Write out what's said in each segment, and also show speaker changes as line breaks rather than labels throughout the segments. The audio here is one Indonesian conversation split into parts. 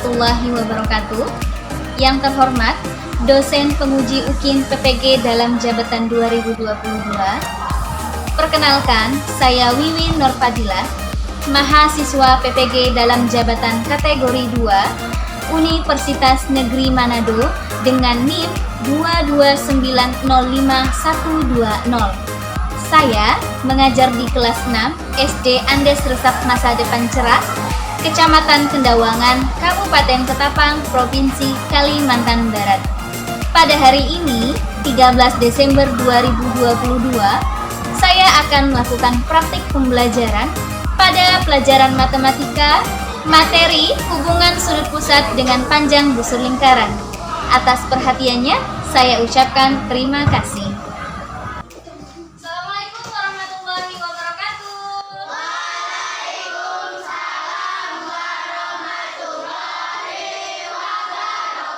warahmatullahi wabarakatuh. Yang terhormat, dosen penguji UKIN PPG dalam jabatan 2022. Perkenalkan, saya Wiwin Nurfadilah, mahasiswa PPG dalam jabatan kategori 2, Universitas Negeri Manado dengan NIM 22905-120. Saya mengajar di kelas 6 SD Andes Resap Masa Depan Cerah, Kecamatan Kendawangan, Kabupaten Ketapang, Provinsi Kalimantan Barat. Pada hari ini, 13 Desember 2022, saya akan melakukan praktik pembelajaran pada pelajaran matematika, materi hubungan sudut pusat dengan panjang busur lingkaran. Atas perhatiannya, saya ucapkan terima kasih. Assalamualaikum warahmatullahi wabarakatuh.
Waalaikumsalam warahmatullahi wabarakatuh.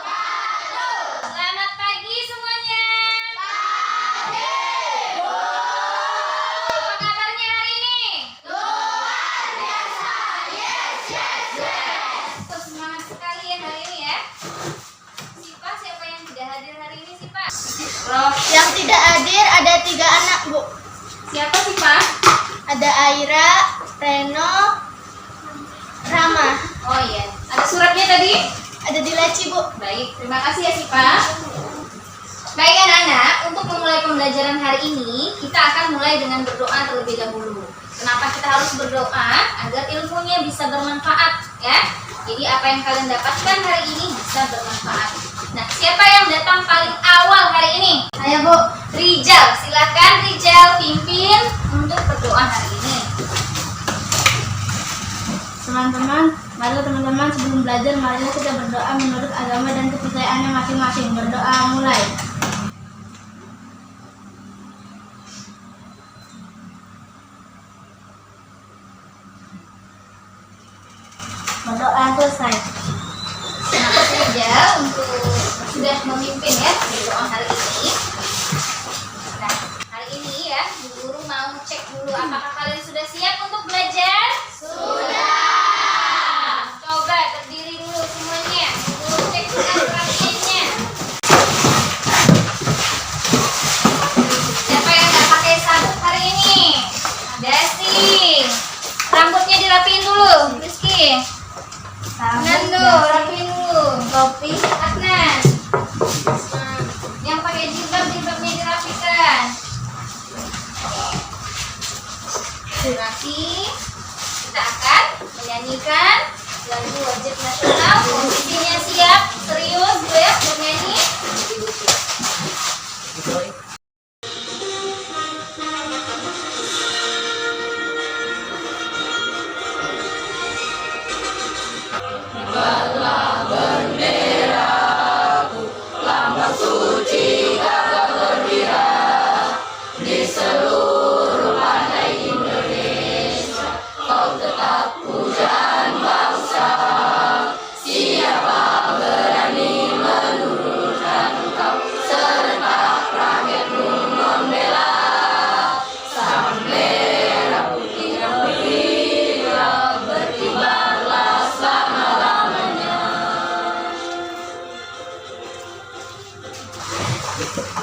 Selamat pagi semuanya.
Pagi, Bu.
Apa kabarnya hari ini?
Luar biasa. Yes, yes, yes.
Semangat sekali ya hari ini ya. Siapa siapa yang tidak hadir hari ini sih Pak?
Yang tidak hadir ada 3 anak, Bu.
Siapa sih Pak?
Ada Aira, Reno, Rama.
Oh iya, ada suratnya tadi?
Ada di laci, Bu.
Baik, terima kasih ya Sipa. Baik anak-anak, untuk memulai pembelajaran hari ini, kita akan mulai dengan berdoa terlebih dahulu. Kenapa kita harus berdoa? Agar ilmunya bisa bermanfaat ya. Jadi apa yang kalian dapatkan hari ini bisa bermanfaat. Nah, siapa yang datang paling awal hari ini?
Ayo, Bu.
Rijal, silakan Rijal pimpin untuk berdoa hari ini.
Teman-teman, mari teman-teman sebelum belajar, mari kita berdoa menurut agama dan kepercayaannya masing-masing. Berdoa mulai. Berdoa selesai.
Terima kasih Rijal untuk sudah memimpin ya di doa hari ini. Nah, hari ini ya, Bu Guru mau cek dulu apakah kalian sudah siap untuk belajar?
Sudah.
Coba berdiri dulu semuanya. Bu Guru cek dulu perhatiannya. Siapa yang nggak pakai sabuk hari ini? Ada sih. Rambutnya dirapiin dulu, Rizky. Nando, rapiin dulu.
Kopi.
Adnan. Yang pakai jilbab, jilbabnya dirapikan. Rapi. Kita akan menyanyikan lagu wajib nasional. Posisinya siap, serius Bu ya bernyanyi.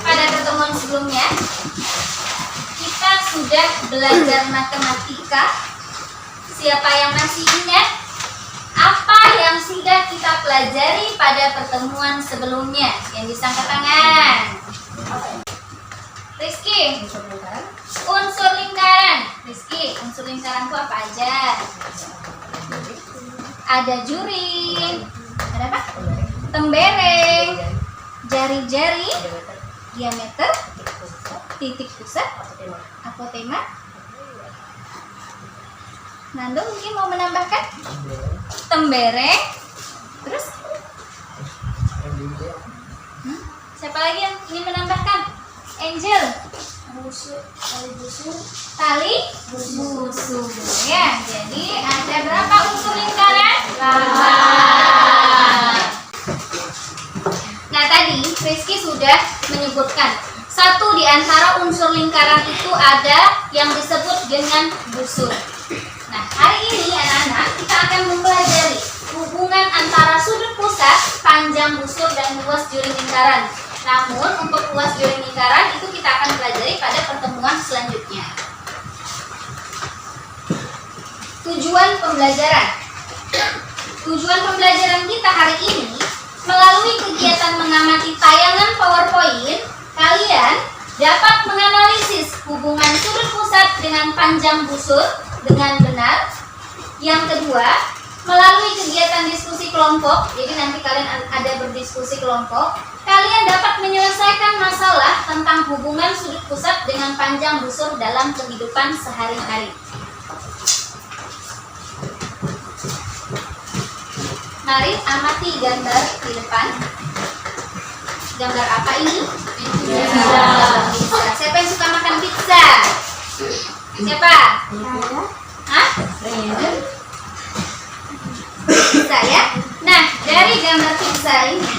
Pada pertemuan sebelumnya kita sudah belajar matematika. Siapa yang masih ingat apa yang sudah kita pelajari pada pertemuan sebelumnya? Yang bisa angkat tangan. Rizky, unsur lingkaran. Rizky, unsur lingkaran itu apa aja? Ada juri, ada apa? Tembereng, jari-jari, diameter, titik pusat, apotema. Nando mungkin mau menambahkan? Tembereng, terus? Siapa lagi yang ingin menambahkan? Angel, tali busur. Ya, jadi ada berapa unsur lingkaran? 8. Nah tadi Rizky sudah menyebutkan satu di antara unsur lingkaran itu ada yang disebut dengan busur. Nah hari ini anak-anak kita akan mempelajari hubungan antara sudut pusat, panjang busur, dan luas juring lingkaran. Namun untuk luas juring lingkaran itu kita akan pelajari pada pertemuan selanjutnya. Tujuan pembelajaran. Tujuan pembelajaran kita hari ini, melalui kegiatan mengamati tayangan PowerPoint, kalian dapat menganalisis hubungan sudut pusat dengan panjang busur dengan benar. Yang kedua, melalui kegiatan diskusi kelompok, jadi nanti kalian ada berdiskusi kelompok, kalian dapat menyelesaikan masalah tentang hubungan sudut pusat dengan panjang busur dalam kehidupan sehari-hari. Mari amati gambar di depan. Gambar apa ini? Pizza. Siapa yang suka makan pizza? Siapa? Hah? Pizza ya? Nah, dari gambar pizza ini,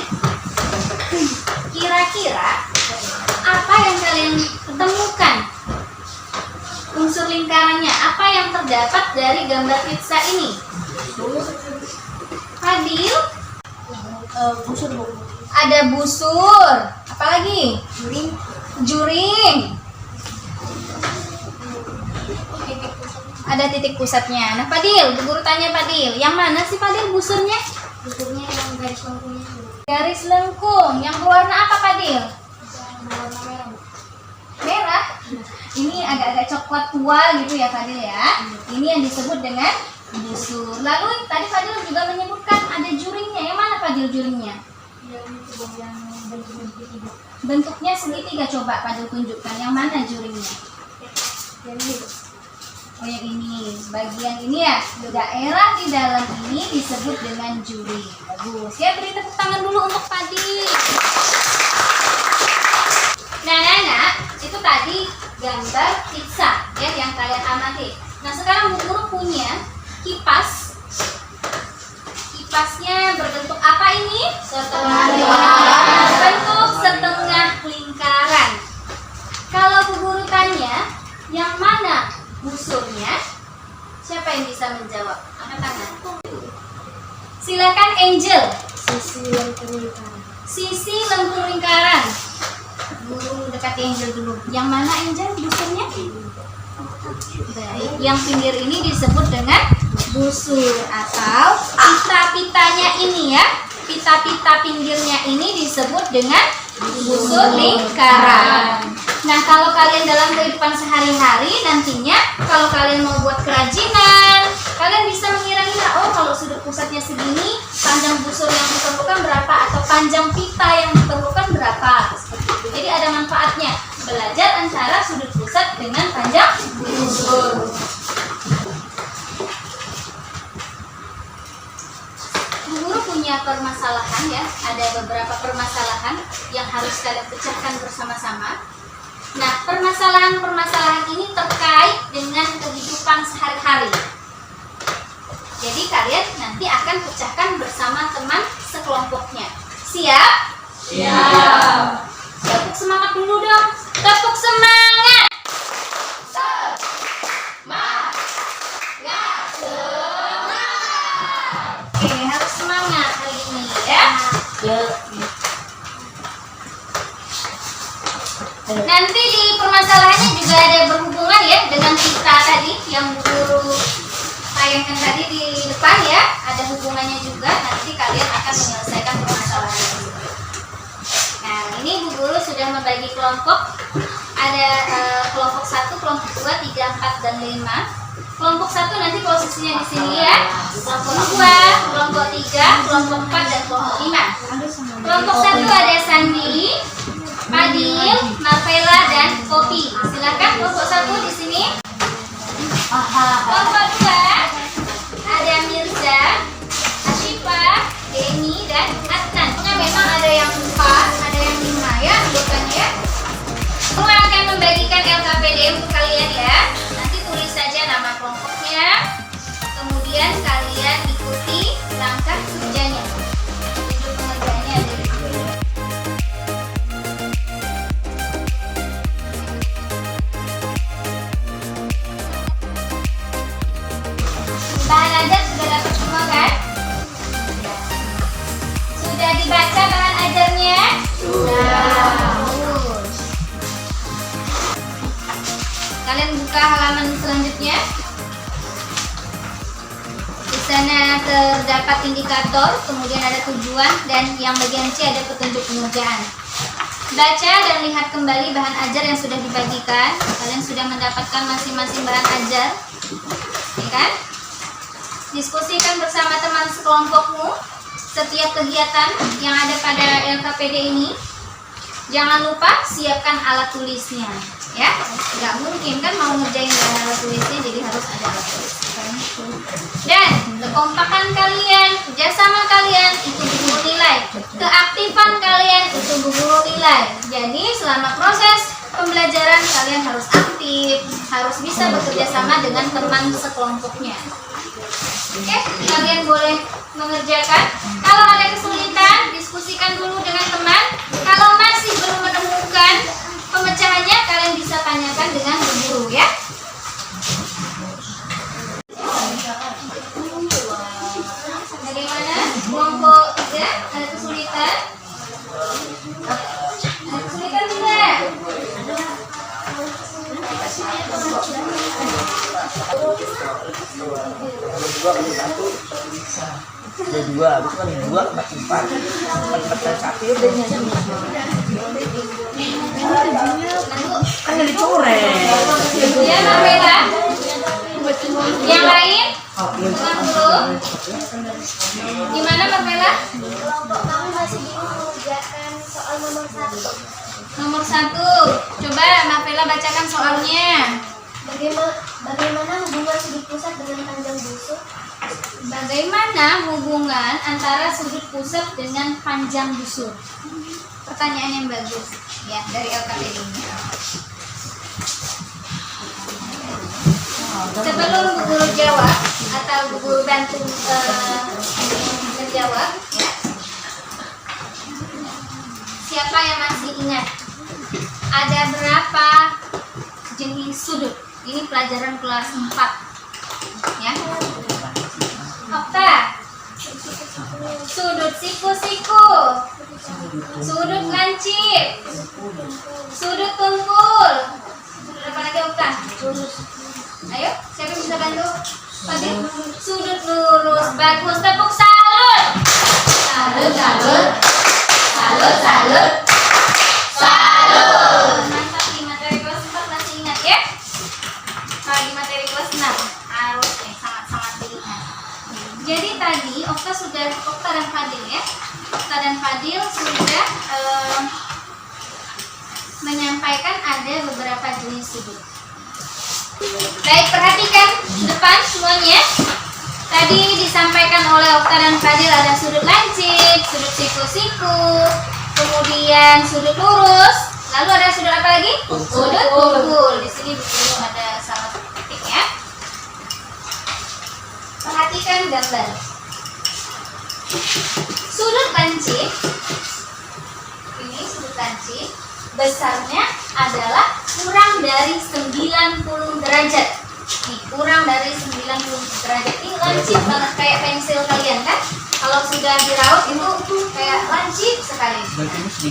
kira-kira apa yang kalian temukan? Unsur lingkarannya, apa yang terdapat dari gambar pizza ini? Fadil?
Busur.
Ada busur. Apalagi? Juring. Ada titik pusatnya. Nah, Fadil, Bu Guru tanya Fadil, yang mana sih Fadil busurnya?
Busurnya yang garis lengkungnya.
Garis lengkung. Yang berwarna apa Fadil?
Warna merah.
Merah. Ini agak-agak coklat tua gitu ya Fadil ya. Ini yang disebut dengan busur. Lalu tadi Fadil juga menyebutkan ada juringnya. Yang mana Fadil juringnya?
Yang bentuknya segitiga.
Bentuknya segitiga. Coba Fadil tunjukkan yang mana juringnya.
Yang ini.
Oh, yang ini. Bagian ini ya. Daerah di dalam ini disebut dengan juring. Bagus. Ya, beri tepuk tangan dulu untuk Fadil. Nah, Nana, itu tadi gambar pizza ya yang kalian amati. Nah, sekarang Bu Guru punya kipas. Kipasnya berbentuk apa ini?
Setengah lingkaran.
Berbentuk setengah lingkaran. Kalau Bu Guru tanya, yang mana busurnya? Siapa yang bisa menjawab? Angkat tangan. Silakan Angel.
Sisi lengkung lingkaran.
Sisi lengkung lingkaran. Guru dekati Angel dulu. Yang mana Angel busurnya? Baik. Yang pinggir ini disebut dengan busur atau pita-pitanya ini ya. Pita-pita pinggirnya ini disebut dengan busur lingkaran. Nah, kalau kalian dalam kehidupan sehari-hari nantinya, kalau kalian mau buat kerajinan, kalian bisa mengira-ngira, oh kalau sudut pusatnya segini, panjang busur yang diperlukan berapa, atau panjang pita yang diperlukan berapa. Seperti itu. Jadi ada manfaatnya belajar antara sudut pusat dengan panjang busur. Bu Guru punya permasalahan ya, ada beberapa permasalahan yang harus kalian pecahkan bersama-sama. Nah, permasalahan-permasalahan ini terkait dengan kehidupan sehari-hari. Jadi kalian nanti akan pecahkan bersama teman sekelompoknya. Siap?
Siap.
Tepuk semangat dulu dong. Tepuk semangat. Oke, harus semangat hari ini ya. Nanti di permasalahannya juga ada berhubungan ya dengan kita tadi yang Bu Guru tayangkan tadi di depan ya. Ada hubungannya juga, nanti kalian akan menyelesaikan permasalahan itu. Nah, ini Bu Guru sudah membagi kelompok. Ada kelompok 1, kelompok 2, 3, 4, dan 5. Kelompok 1 nanti posisinya di sini ya. Kelompok 2, kelompok 3, kelompok 4, dan kelompok 5. Kelompok 1 ada Sandi, Fadil, Marvela, dan Poppy. Silakan kelompok 1 di sini. Kelompok 2 ada Mirza, Ashifa, Denny, dan Adnan. Nah, memang ada yang 4, ada yang 5 ya anggotanya ya. Aku akan membagikan LKPD untuk kalian ya. Nanti tulis saja nama kelompoknya. Kemudian kalian ikuti langkah kerjanya. Tunjuk pengerjaannya ada di sini. halaman selanjutnya. Di sana terdapat indikator, kemudian ada tujuan, dan yang bagian C ada petunjuk pengerjaan. Baca dan lihat kembali bahan ajar yang sudah dibagikan. Kalian sudah mendapatkan masing-masing bahan ajar, ya kan? Diskusikan bersama teman sekelompokmu setiap kegiatan yang ada pada LKPD ini. Jangan lupa siapkan alat tulisnya, ya. Nggak mungkin kan mau ngerjain dengan alat tulisnya, jadi harus ada alat tulis. Dan kekompakan kalian, kerjasama kalian itu berguru nilai. Keaktifan kalian itu berguru nilai. Jadi selama proses pembelajaran kalian harus aktif, harus bisa bekerja sama dengan teman sekelompoknya. Oke, kalian boleh mengerjakan. Kalau ada kesulitan, diskusikan dulu dengan teman. Kalau masih belum menemukan pemecahannya, kalian bisa tanyakan dengan guru, ya. Bagaimana? Kelompok 3 ada kesulitan? Ada kesulitan tidak?
Dua, itu kan 2 4 dan 1 ya bedanya. Kan ada dicoret.
Ya, Marvela. Yang lain? Bukan dulu. Gimana, Marvela?
Kelompok kami masih bingung mengerjakan soal nomor 1.
Nomor 1. Coba Marvela bacakan soalnya.
Bagaimana hubungan sudut pusat dengan panjang busur?
Bagaimana hubungan antara sudut pusat dengan panjang busur? Pertanyaan yang bagus, ya, dari LKPD ini. Sebelum Bu Guru jawab atau Bu Guru bantu menjawab, ya. Siapa yang masih ingat? Ada berapa jenis sudut? Ini pelajaran kelas 4, ya. Okta. Sudut siku-siku, sudut lancip, sudut tumpul. Sudut apa lagi, Okta? Ayo, siapa yang bisa bantu? Fadil. Sudut lurus, bagus. Tepuk salut. Salut, salut. Salut, salut. Salut. Mantap, di materi kelas 4 masih ingat, ya? Kalau di materi kelas 6 harus sangat-sangat diingat. Jadi tadi Okta dan Fadil, ya. Okta dan Fadil sudah menyampaikan ada beberapa jenis sudut. Baik, perhatikan depan semuanya. Tadi disampaikan oleh Okta dan Fadil ada sudut lancip, sudut siku-siku, kemudian sudut lurus, lalu ada sudut apa lagi? Sudut tumpul. Di sini belum ada salah titik, ya. Perhatikan gambar. Sudut lancip, ini sudut lancip, besarnya adalah kurang dari 90 derajat. Nih, kurang dari 90 derajat. Ini lancip banget, kayak pensil kalian kan? Kalau sudah diraut itu kayak lancip sekali.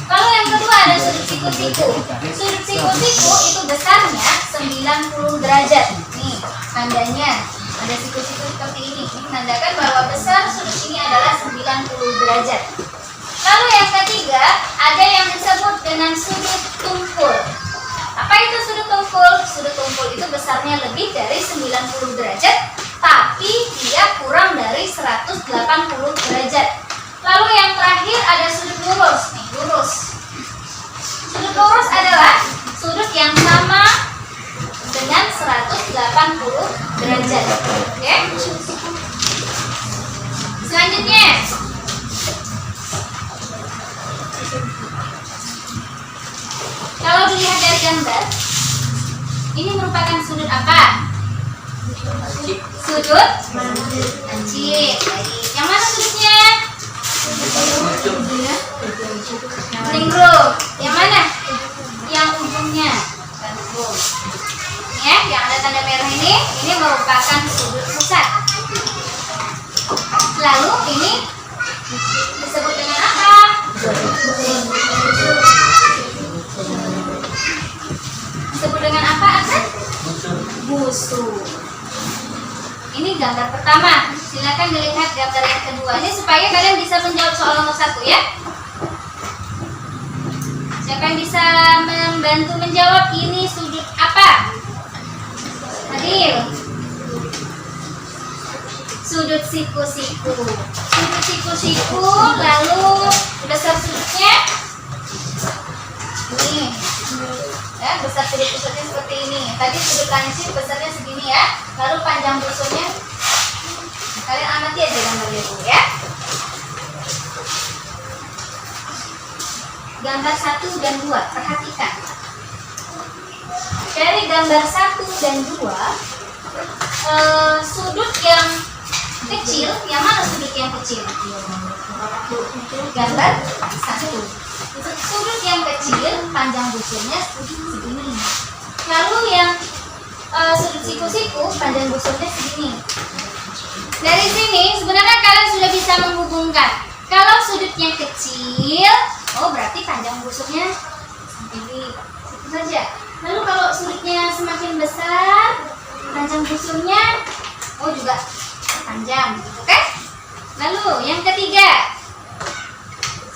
Kalau yang kedua ada sudut siku-siku. Sudut siku-siku itu besarnya 90 derajat. Nih, tandanya ada siku-siku seperti ini. Ini menandakan bahwa besar sudut ini adalah 90 derajat. Lalu yang ketiga, ada yang disebut dengan sudut tumpul. Apa itu sudut tumpul? Sudut tumpul itu besarnya lebih dari 90 derajat, tapi dia kurang dari 180 derajat. Lalu yang terakhir ada sudut lurus. Nih, lurus. Sudut lurus adalah sudut yang sama dengan 180 derajat. Oke? Selanjutnya, kalau dilihat dari gambar, ini merupakan sudut apa? Sudut lancip. Yang mana sudutnya? Ringgrum. Yang mana? Yang ujungnya. Ya, yang ada tanda merah ini merupakan sudut pusat. Lalu ini disebut dengan apa? Disebut dengan apa, Aksan? Busur. susu. Ini gambar pertama. Silakan dilihat gambar yang kedua. Ini supaya kalian bisa menjawab soal nomor 1 ya. Siapa yang bisa membantu menjawab ini sudut apa? Adil. Sudut siku-siku. Sudut siku-siku, lalu besar sudutnya ini. Ya, besar sudut pusatnya seperti ini. Tadi sudut lancip besarnya segini ya. Lalu panjang busurnya kalian amati aja gambarnya dulu ya. Gambar 1 dan 2, perhatikan. Dari gambar 1 dan 2, sudut yang kecil, yang mana sudut yang kecil? Gambar 1. Sudut yang kecil, panjang busurnya segini. Lalu yang sudut siku-siku, panjang busurnya segini. Dari sini sebenarnya kalian sudah bisa menghubungkan. Kalau sudutnya kecil, oh berarti panjang busurnya segini. Itu saja. Lalu kalau sudutnya semakin besar, panjang busurnya oh juga panjang, gitu kan? Lalu yang ketiga,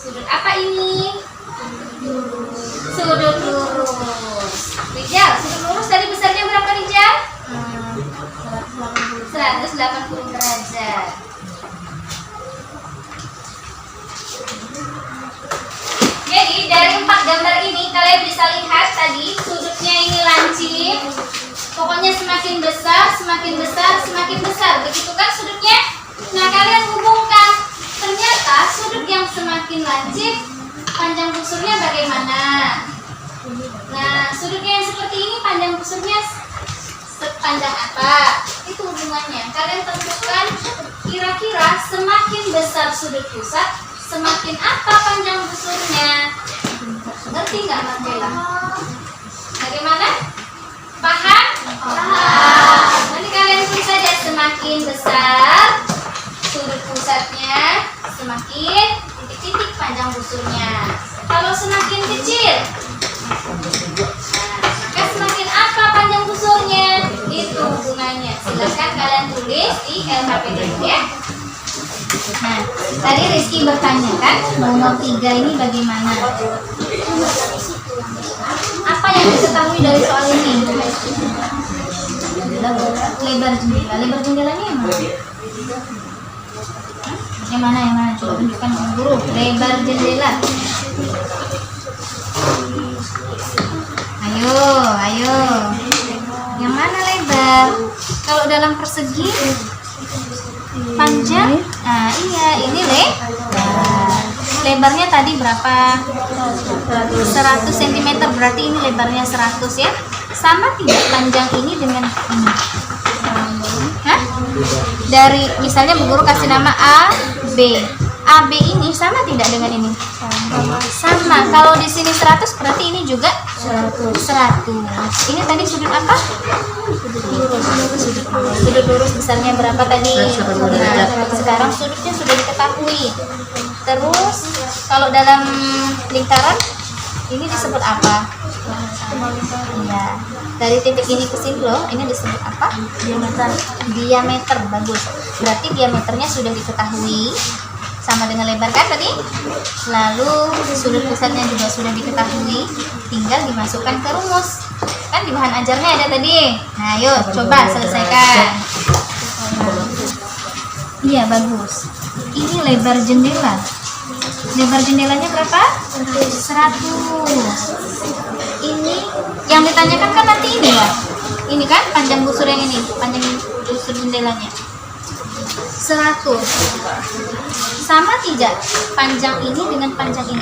sudut apa ini? Sudut lurus. Rijal, sudut lurus tadi besarnya berapa Rijal? 180 derajat. Jadi dari 4 gambar ini kalian bisa lihat tadi sudutnya ini lancip. Pokoknya semakin besar, semakin besar, semakin besar. Begitu kan sudutnya? Nah kalian hubungkan. Ternyata sudut yang semakin lancip, panjang busurnya bagaimana? Nah sudutnya yang seperti ini panjang busurnya sepanjang apa? Itu hubungannya. Kalian tentukan kira-kira semakin besar sudut pusat, semakin apa panjang busurnya? Ngerti nggak Marcella? Bagaimana? Paham? Paham. Nanti kalian tulis saja semakin besar sudut pusatnya, semakin titik-titik panjang busurnya. Kalau semakin kecil, maka semakin apa panjang busurnya? Itu hubungannya. Silakan kalian tulis di LHPD ya. Nah, tadi Rizky bertanya kan, nomor 3 ini bagaimana? Apa yang diketahui dari soal ini? Lebar jendela. Lebar jendelanya yang mana? Yang mana? Yang mana? Coba tunjukkan guru. Lebar jendela. Ayo. Yang mana lebar? Kalau dalam persegi panjang, nah iya ini lebar. Lebarnya tadi berapa? 100 cm, berarti ini lebarnya 100 ya. Sama tidak panjang ini dengan ini? Hah? Dari misalnya Bu Guru kasih nama A, B. AB ini sama tidak dengan ini? Sama. Kalau di sini 100 berarti ini juga 100. Ini tadi sudut apa? Sudut lurus besarnya berapa tadi? Nah, sekarang sudutnya sudah diketahui. Terus kalau dalam lingkaran ini disebut apa? Ya, dari titik ini ke sini loh, ini disebut apa? Diameter. Bagus. Berarti diameternya sudah diketahui. Sama dengan lebar kan tadi? Lalu sudut pusatnya juga sudah diketahui, tinggal dimasukkan ke rumus. Kan di bahan ajarnya ada tadi. Nah, yuk coba selesaikan. Iya, bagus. Ini lebar jendela. Lebar jendelanya berapa? 100. Ini yang ditanyakan kan nanti ini ya. Ini kan panjang busur yang ini, panjang busur jendelanya. 100. Sama tidak panjang ini dengan panjang ini?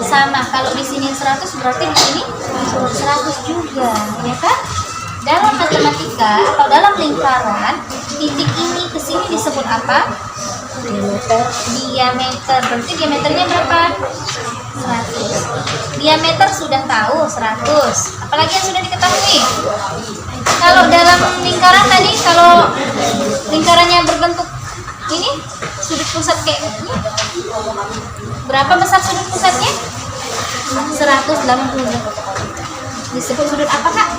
Sama. Kalau di sini 100 berarti di sini 100 juga, ya kan? Dalam matematika atau dalam lingkaran, titik ini ke sini disebut apa? Diameter. Berarti diameternya berapa? 100. Diameter sudah tahu 100. Apalagi yang sudah diketahui? Kalau dalam lingkaran tadi, kalau lingkarannya berbentuk ini, sudut pusat kayak ini, berapa besar sudut pusatnya? 180. Disebut sudut apa, Kak?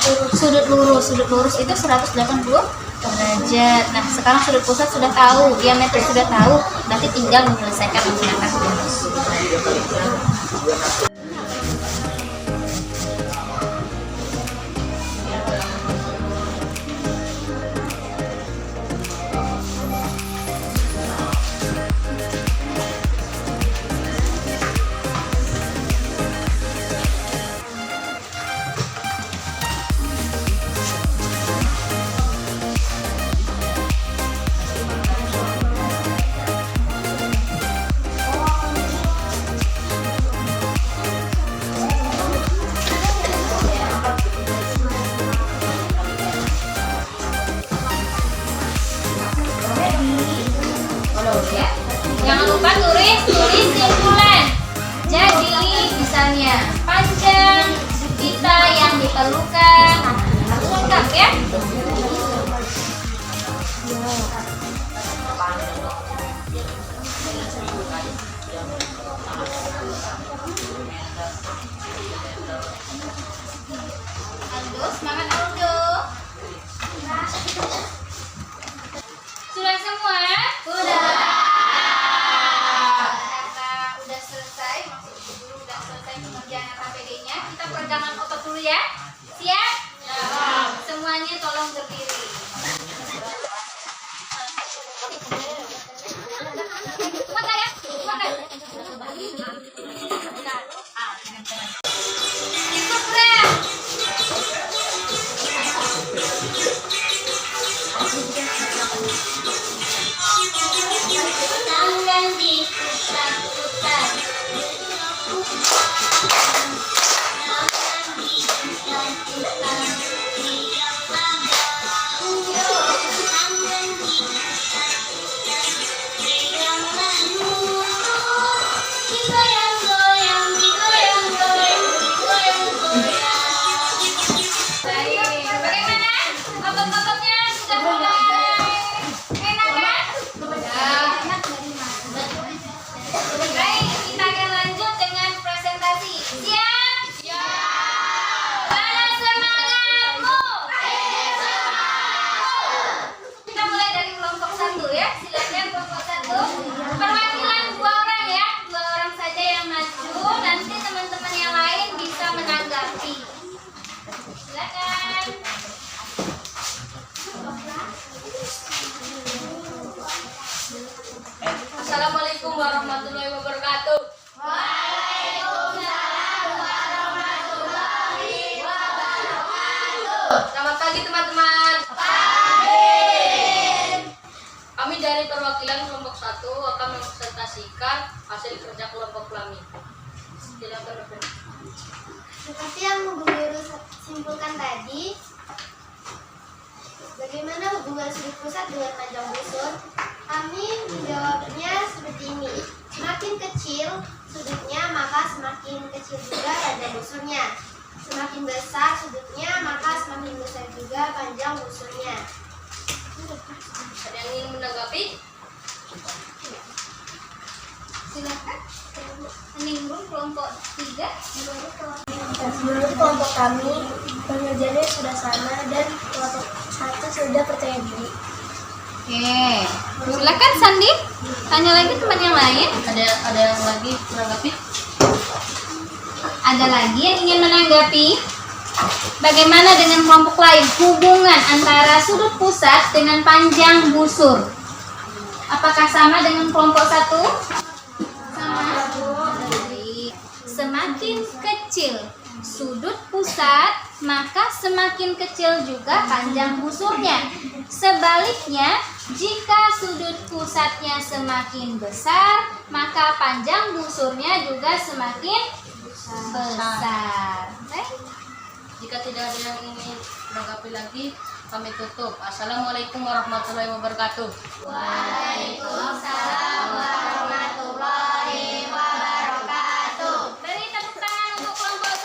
Sudut lurus itu 180 derajat. Nah, sekarang sudut pusat sudah tahu, diameter sudah tahu, berarti tinggal menyelesaikan menggunakan rumus. Ya. Jangan lupa tulis simpulan. Jadi misalnya panjang kita yang diperlukan harus lengkap ya. Aldo, semangat Aldo. Sudah semua? Sudah. Udah selesai, maksud guru udah selesai pengerjaan KPD-nya. Kita peregangan otot dulu ya. Siap? Siap. Semuanya tolong berdiri. Makan ya? Makan. Ikut gerak. Tangan diputar-putar. Bagaimana? Otot-ototnya sudah mulai enak kan? Baik, kita akan lanjut dengan presentasi. Siap? Siap. Mana semangatmu? Kita mulai dari kelompok 1 ya. Silakan kelompok 1. Perwakilan 2 orang ya. 2 orang saja yang maju. Nanti teman-teman yang lain bisa menanggapi. Silakan.
Assalamualaikum warahmatullahi wabarakatuh.
Waalaikumsalam warahmatullahi wabarakatuh.
Selamat pagi teman-teman. Kami dari perwakilan kelompok 1 akan mempresentasikan hasil kerja kelompok kami. Silakan Dr.
Seperti yang Bu Guru simpulkan tadi, bagaimana hubungan sudut pusat dengan panjang busur? Kami menjawabnya seperti ini. Semakin kecil sudutnya, maka semakin kecil juga panjang busurnya. Semakin besar sudutnya, maka semakin besar juga panjang busurnya.
Ada yang ingin menanggapi?
Silakan. Meninggung kelompok 3.
Menurut kelompok kami, pengerjaannya sudah sama dan kelompok 1 sudah percaya diri.
Oke. Silakan Sandi. Tanya lagi teman yang lain.
Ada yang lagi menanggapi?
Ada lagi yang ingin menanggapi? Bagaimana dengan kelompok lain? Hubungan antara sudut pusat dengan panjang busur. Apakah sama dengan kelompok 1? Sama. Semakin kecil sudut pusat, maka semakin kecil juga panjang busurnya. Sebaliknya, jika sudut pusatnya semakin besar, maka panjang busurnya juga semakin besar.
Jika tidak ada yang ingin menanggapi lagi, kami tutup. Assalamualaikum warahmatullahi wabarakatuh.
Waalaikumsalam warahmatullahi wabarakatuh.
Beri tepuk tangan untuk kelompok 1.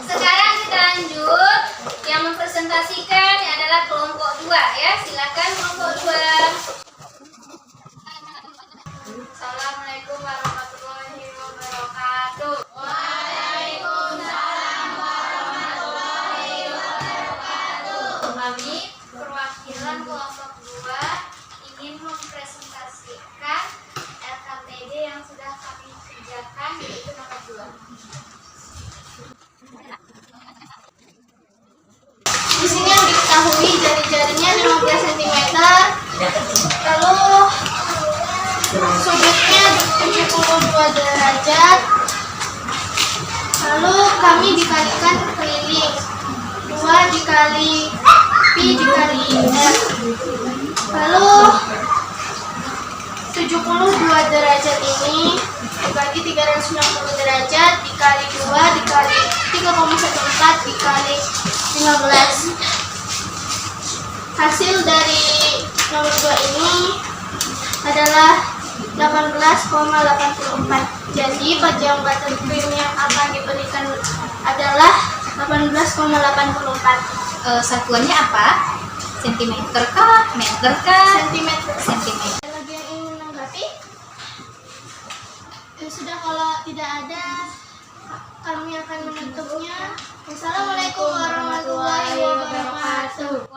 Sekarang kita lanjut. Yang mempresentasikan adalah kelompok 2 ya. Silakan kelompok 2.
Assalamualaikum warahmatullahi wabarakatuh.
kerjakan yaitu nomor 2. Di sini yang diketahui jari-jarinya 15 cm, lalu sudutnya 72 derajat, lalu kami dikalikan keliling, 2 dikali pi dikali r, lalu 72 derajat ini dibagi 360 derajat dikali 2 dikali 3,14 dikali 15. Hasil dari nomor 2 ini adalah 18,84. Jadi panjang buttercream yang akan diberikan adalah 18,84.
Satuannya apa? Sentimeter kah? Meter kah?
Sentimeter.
Sentimeter.
Ada lagi yang ingin menanggapi? Sudah, kalau tidak ada, kami akan menutupnya. Wassalamualaikum warahmatullahi wabarakatuh.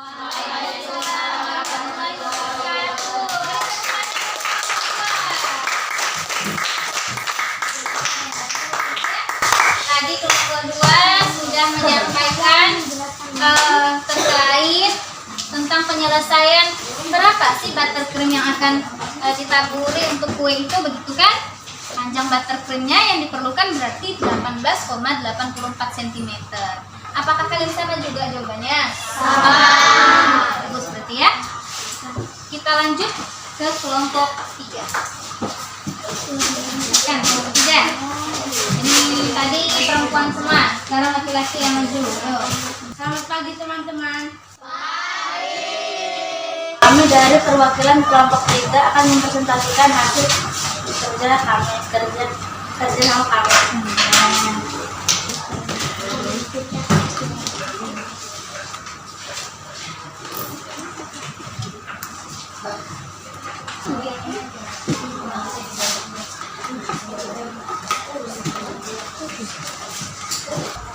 Tadi kelompok 2 sudah menyampaikan terkait tentang penyelesaian berapa sih buttercream yang akan ditaburi untuk kue itu, begitu kan? Panjang buttercreamnya yang diperlukan berarti 18,84 cm. Apakah kalian sama juga jawabannya? Sama. Bagus berarti ya. Kita lanjut ke kelompok 3. Kan kelompok 3. Ini tadi perempuan semua, sekarang laki-laki yang maju. Selamat pagi teman-teman. Kami dari perwakilan kelompok 3 akan mempresentasikan hasil kerja sama kami.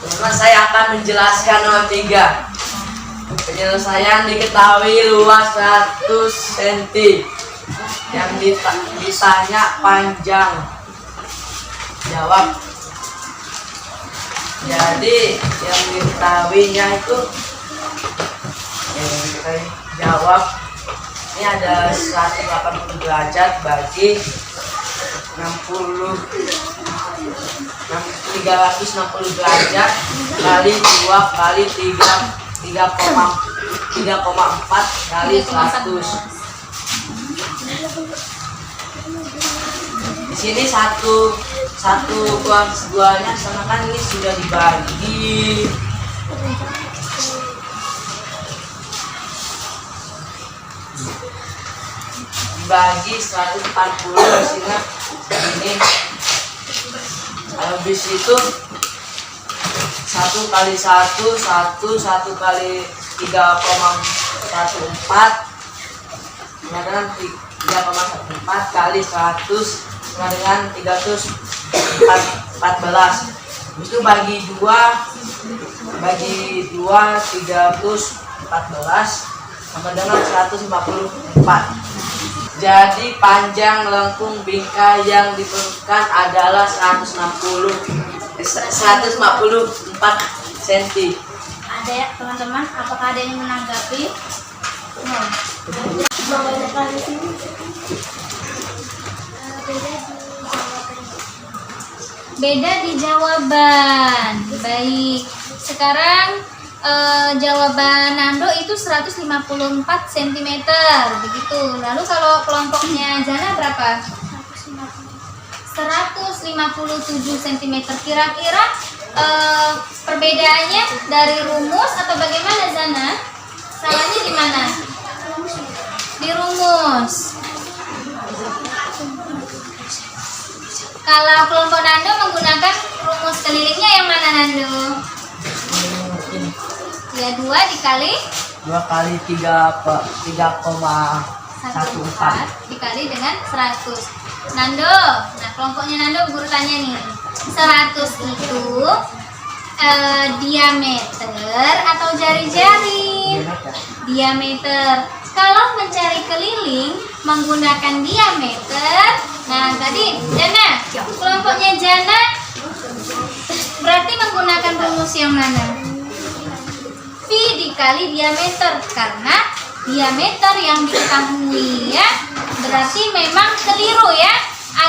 Teman, saya akan menjelaskan nomor 3. Penyelesaian diketahui luas 100 cm. Yang ditanya panjang. Jawab. Jadi yang diketahuinya itu jawab. Ini ada 180 derajat bagi 360 derajat kali 2 kali 3,4 kali 100. Di sini satu kuang sebuahnya sama kan, ini sudah dibagi. Dibagi 140 hasilnya ini. Habis itu 1 kali 1 kali 3,14 sama dengan 3,14 kali 100 sama dengan 314. Itu bagi 2 314 sama dengan 154. Jadi panjang lengkung bingkai yang diperlukan adalah 144 cm.
Ada ya teman-teman, apakah ada yang menanggapi? Beda di jawaban. Baik. Sekarang jawaban Nando itu 154 cm. Begitu. Lalu kalau kelompoknya Zana berapa? 157 cm. Kira-kira perbedaannya dari rumus atau bagaimana, Zana? Salahnya di mana? Di rumus. Kalau kelompok Nando menggunakan rumus kelilingnya yang mana, Nando? Ya, 2 dikali
2 kali 3,14
dikali dengan 100. Nando, nah kelompoknya Nando guru tanya nih, 100 itu diameter atau jari-jari? Diameter. Kalau mencari keliling menggunakan diameter, nah tadi Dana, kelompok kelompoknya Jana berarti menggunakan rumus yang mana? V dikali diameter, karena diameter yang diketahui ya berarti memang keliru ya.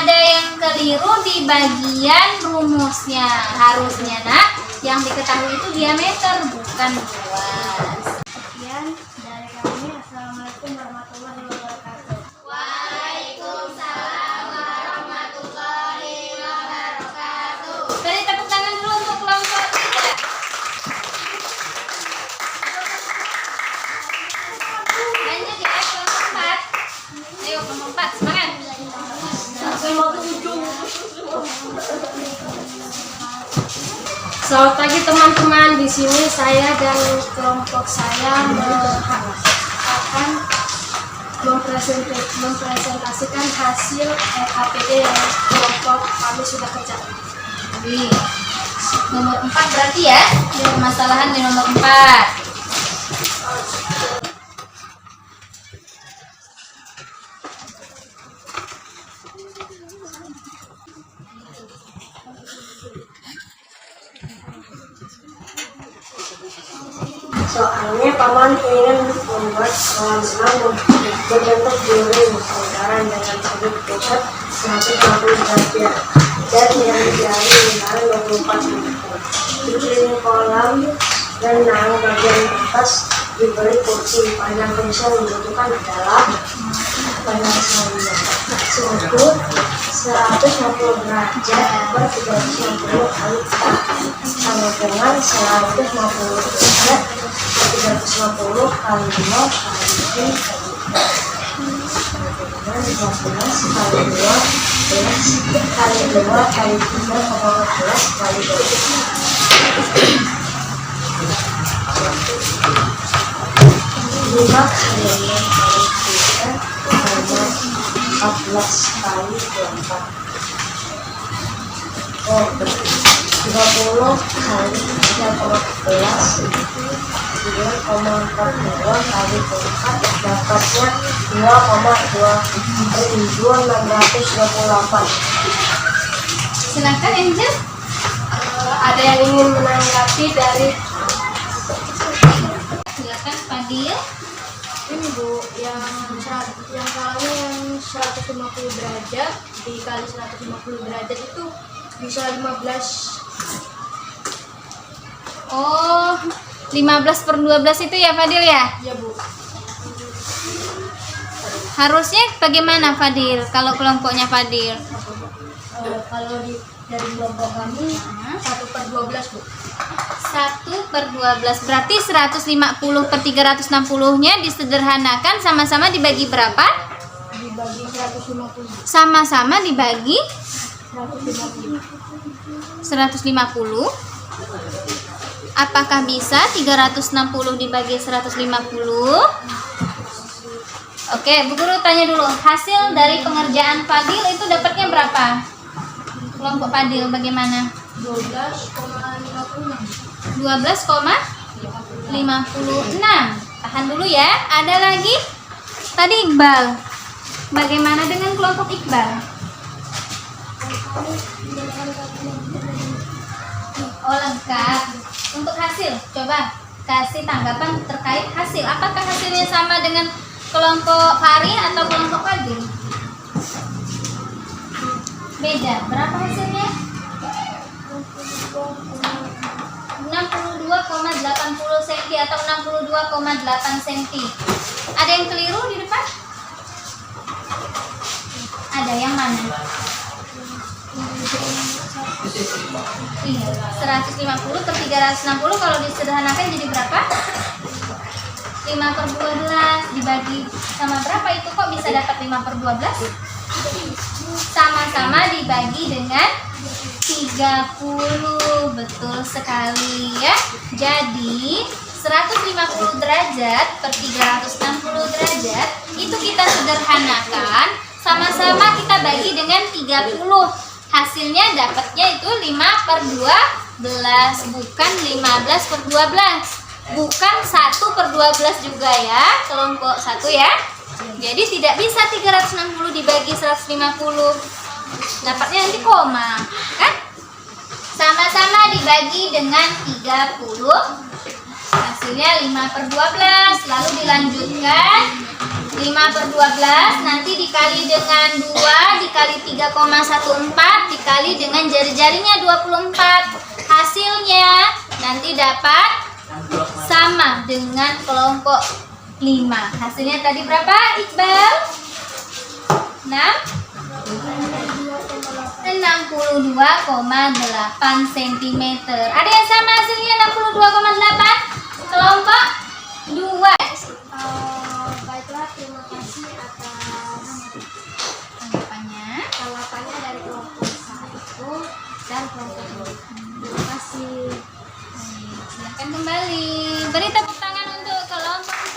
Ada yang keliru di bagian rumusnya. Harusnya nak yang diketahui itu diameter bukan luas.
Sekian dari kami. Assalamualaikum warahmatullahi wabarakatuh.
Waalaikumsalam warahmatullahi wabarakatuh. Beri tepuk tangan dulu untuk kelompok 3. Lanjut ya kelompok 4. Ayo kelompok 4 semangat.
Selamat pagi teman-teman. Di sini saya dan kelompok saya akan mempresentasikan hasil APD yang kelompok kami sudah kerjakan.
Wih, nomor 4 berarti ya? Permasalahan di nomor 4.
Soalnya paman ingin membuat kolam renang berbentuk piring lingkaran dengan sudut pusat 150 derajat dan yang jari lingkaran 24 cm. Di piring kolam renang bagian atas diberi kursi. Panjang kursi yang dibutuhkan adalah panjang suhu 150 derajat per 360 kali sama dengan 150 derajat 350 kali 0 kali 15 kali 12 kali 2 kali 3,15 kali 2 5 kali 6 kali 3 14 kali 24 30 kali 3,14 2,42 kali 4 dapatnya 2,2628.
Silakan Angel.
Ada yang ingin menanggapi dari
Silakan Fadil.
ini Bu, yang salahnya yang 150 derajat dikali 150 derajat itu bisa 15.
Oh, 15/12 itu ya Fadil ya?
Ya Bu.
Harusnya bagaimana Fadil kalau kelompoknya Fadil?
Kalau dari kelompok kami 1/12 Bu.
1/12 berarti 150/360-nya disederhanakan sama-sama dibagi berapa?
Dibagi 150.
Sama-sama dibagi
150.
150. Apakah bisa 360 dibagi 150? Oke, Bu Guru tanya dulu. Hasil dari pengerjaan Fadil itu dapatnya berapa? Kelompok Fadil bagaimana?
12,56.
12,56. Tahan dulu ya. Ada lagi? Tadi Iqbal. Bagaimana dengan kelompok Iqbal? Oh, lengkap. Untuk hasil, coba kasih tanggapan terkait hasil. Apakah hasilnya sama dengan kelompok Fahri atau kelompok Fadil? Beda. Berapa hasilnya? 62,80 cm atau 62,8 cm. Ada yang keliru di depan? Ada yang mana? Iya, 150/360 kalau disederhanakan jadi berapa? 5/12 dibagi sama berapa itu kok bisa dapat 5/12? Sama-sama dibagi dengan 30. Betul sekali ya. Jadi 150 derajat per 360 derajat itu kita sederhanakan, sama-sama kita bagi dengan 30. Hasilnya dapatnya itu 5/12, bukan 15/12, bukan 1/12 juga ya, kelompok 1 ya. Jadi tidak bisa 360 dibagi 150. Dapatnya nanti koma, kan? Sama-sama dibagi dengan 30. Hasilnya 5/12. Lalu dilanjutkan 5/12 nanti dikali dengan 2 dikali 3,14 dikali dengan jari-jarinya 24. Hasilnya nanti dapat sama dengan kelompok 5. Hasilnya tadi berapa, Iqbal? 62,8 cm. Ada yang sama hasilnya 62,8? Kelompok 2.
Baiklah, terima kasih atas tanggapannya dari kelompok 1 dan kelompok 2. Terima kasih.
Silakan kembali. Beri tepuk tangan untuk kelompok 4.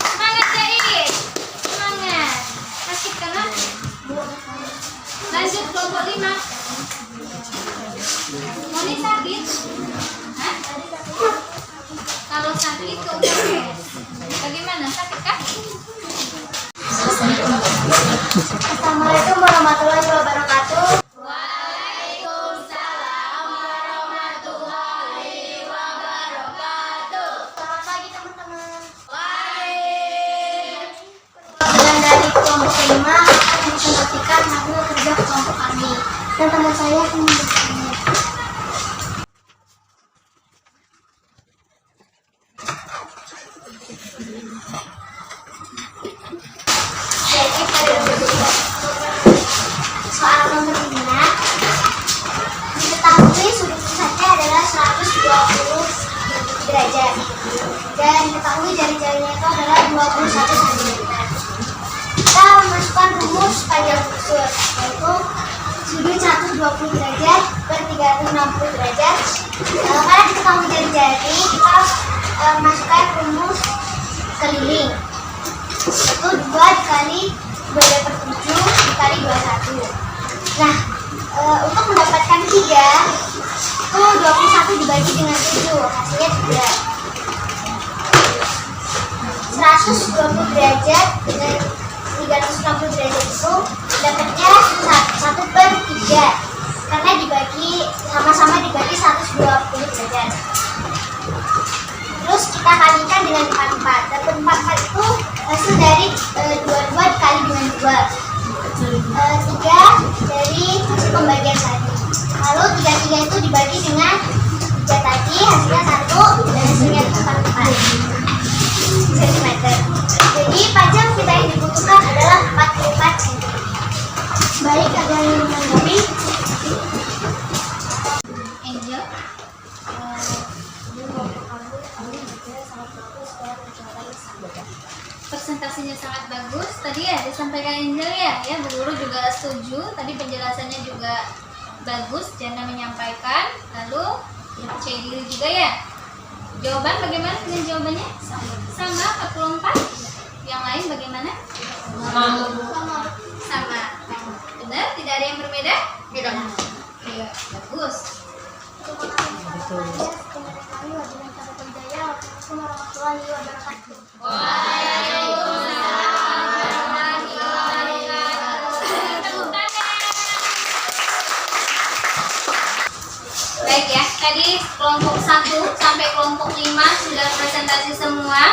Semangat Jahit. Semangat. Sakit kan? Lanjut kelompok 5. Moni sakit? Hah? Kalau sakit ke UKS. Bagaimana? Sakit kah?
Assalamualaikum warahmatullahi wabarakatuh.
Waalaikumsalam warahmatullahi wabarakatuh.
Selamat pagi teman-teman.
Baik.
Pelajaran dari kelompok 5 akan memperhatikan hasil kerja kelompok kami. Dan teman saya akan memberikannya. Jadi pada soal nomor 5 diketahui sudut pusatnya adalah 120 derajat dan diketahui jari-jarinya itu adalah 21 cm. Kita memasukkan rumus panjang busur yaitu sudut 120 derajat per 360 derajat. Karena diketahui jari-jari, kita masukkan rumus keliling yaitu 2 dikali 2/7 dikali 21. Nah, untuk mendapatkan 3 itu 21 dibagi dengan 7 hasilnya 3. 120 derajat dengan 360 derajat itu dapatnya 1/3 karena dibagi sama-sama dibagi 120 derajat. Terus kita kalikan dengan 44. Dan 44 itu hasil dari 22 dikali dengan 2. 3 dari hasil pembagian tadi. Lalu 3 itu dibagi dengan 3 tadi, hasilnya 1 dan hasilnya 44 cm. Jadi panjang kita yang dibutuhkan adalah 44 cm. Baik, ada yang menanggapi?
Angel. Presentasinya sangat bagus. Tadi ya disampaikan Angel ya Bu Guru juga setuju. Tadi penjelasannya juga bagus, Jana menyampaikan. Lalu percaya diri juga ya. Jawaban bagaimana dengan jawabannya? Sama 44. Yang lain bagaimana? Sama. Benar? Tidak ada yang berbeda? Tidak. Iya, bagus.
Terima kasih kepada kami. Wabillahi taufiq wal hidayah. Wassalamualaikum warahmatullahi wabarakatuh.
Waalaikumsalam warahmatullahi wabarakatuh. Tepuk tangan. Baik ya, tadi kelompok 1 sampai kelompok 5 sudah presentasi semua,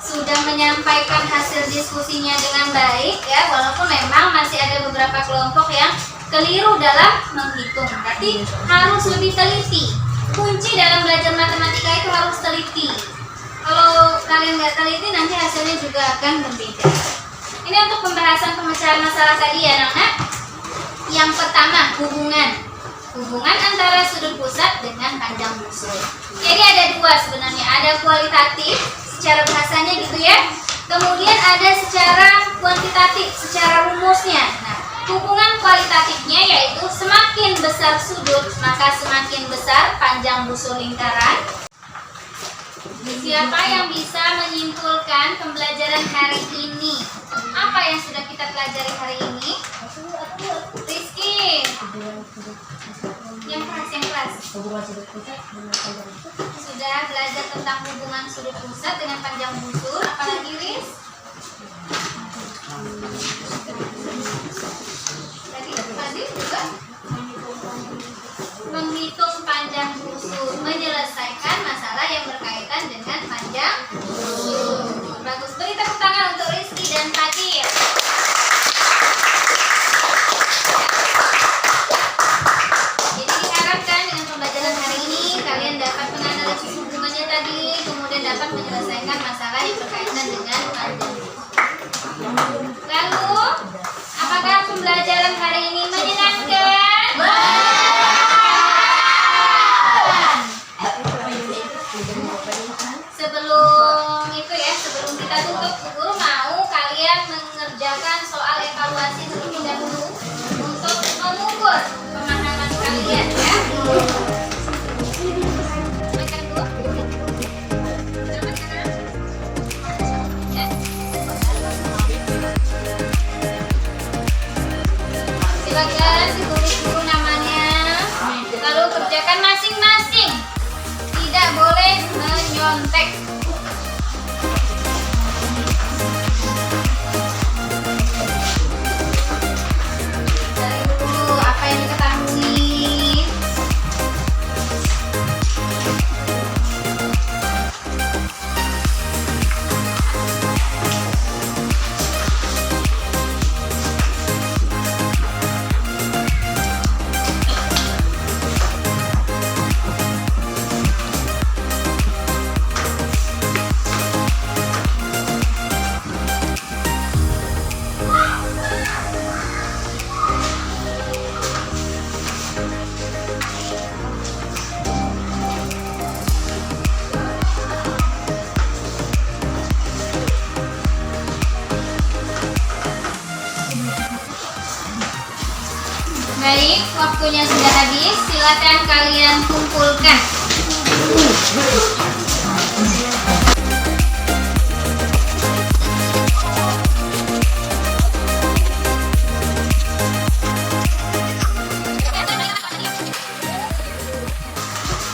sudah menyampaikan hasil diskusinya dengan baik ya, walaupun memang masih ada beberapa kelompok yang keliru dalam menghitung. Berarti harus lebih teliti. Kunci dalam belajar matematika itu harus teliti. Kalau kalian nggak teliti nanti hasilnya juga akan berbeda. Ini untuk pembahasan pemecahan masalah tadi ya anak-anak. Yang pertama, hubungan antara sudut pusat dengan panjang busur. Jadi ada dua sebenarnya, ada kualitatif secara bahasanya gitu ya. Kemudian ada secara kuantitatif, secara rumusnya. Nah, hubungan kualitatifnya yaitu semakin besar sudut maka semakin besar panjang busur lingkaran. Siapa yang bisa menyimpulkan pembelajaran hari ini? Apa yang sudah kita pelajari hari ini? Rizky. Yang kelas. Sudah belajar tentang hubungan sudut pusat dengan panjang busur. kita tutup. Bu Guru mau kalian mengerjakan soal evaluasi terlebih dahulu untuk mengukur pemahaman kalian ya. Silakan ditulis namanya, lalu kerjakan masing-masing. Tidak boleh menyontek. Cari dulu apa yang diketahui. Baik, waktunya sudah habis. Silakan kalian kumpulkan.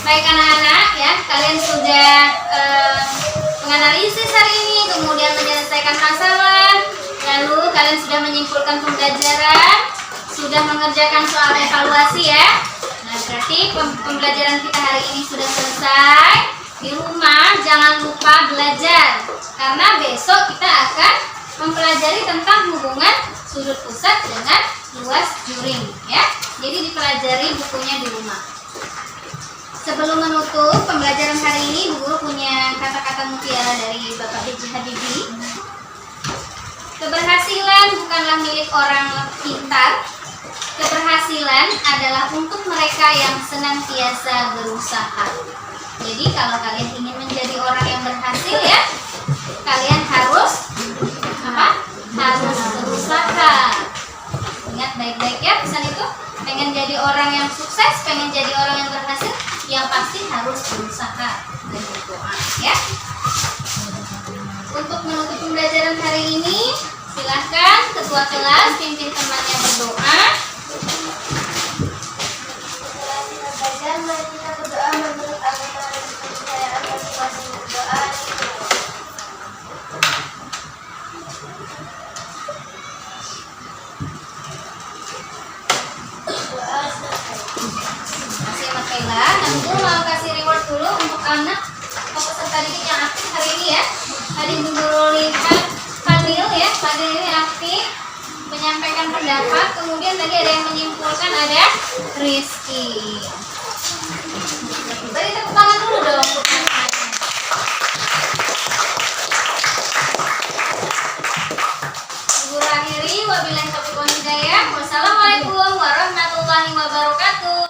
Baik anak-anak ya, kalian sudah menganalisis hari ini, kemudian menyelesaikan masalah, lalu kalian sudah menyimpulkan pembelajaran, sudah mengerjakan soal evaluasi ya. Nah, berarti pembelajaran kita hari ini sudah selesai. Di rumah jangan lupa belajar, karena besok kita akan mempelajari tentang hubungan sudut pusat dengan luas juring ya. Jadi dipelajari bukunya di rumah. Sebelum menutup pembelajaran hari ini, Bu Guru punya kata-kata mutiara dari Bapak B.J. Habibie. Keberhasilan bukanlah milik orang pintar. Keberhasilan adalah untuk mereka yang senantiasa berusaha. Jadi kalau kalian ingin menjadi orang yang berhasil ya, kalian harus apa? Harus berusaha. Ingat baik-baik ya pesan itu. Pengen jadi orang yang sukses, pengen jadi orang yang berhasil, yang pasti harus berusaha dan berdoa ya. Untuk menutup pembelajaran hari ini, silahkan ketua kelas pimpin temannya berdoa.
Setelah kita belajar, mari kita berdoa menurut agama dan kepercayaan masing-masing. Berdoa. Doa selesai.
Masih Mas Kaila, dan Bu mau kasih reward dulu untuk anak peserta didik yang aktif hari ini ya. Tadi Bu Guru lihat Fadil ya, Fadil ini aktif menyampaikan pendapat, kemudian tadi ada yang menyimpulkan, ada Rizky. Beri tepuk tangan dulu dong. Ibu akhiri, wabillahi taufiq wal hidayah. Wassalamualaikum warahmatullahi wabarakatuh.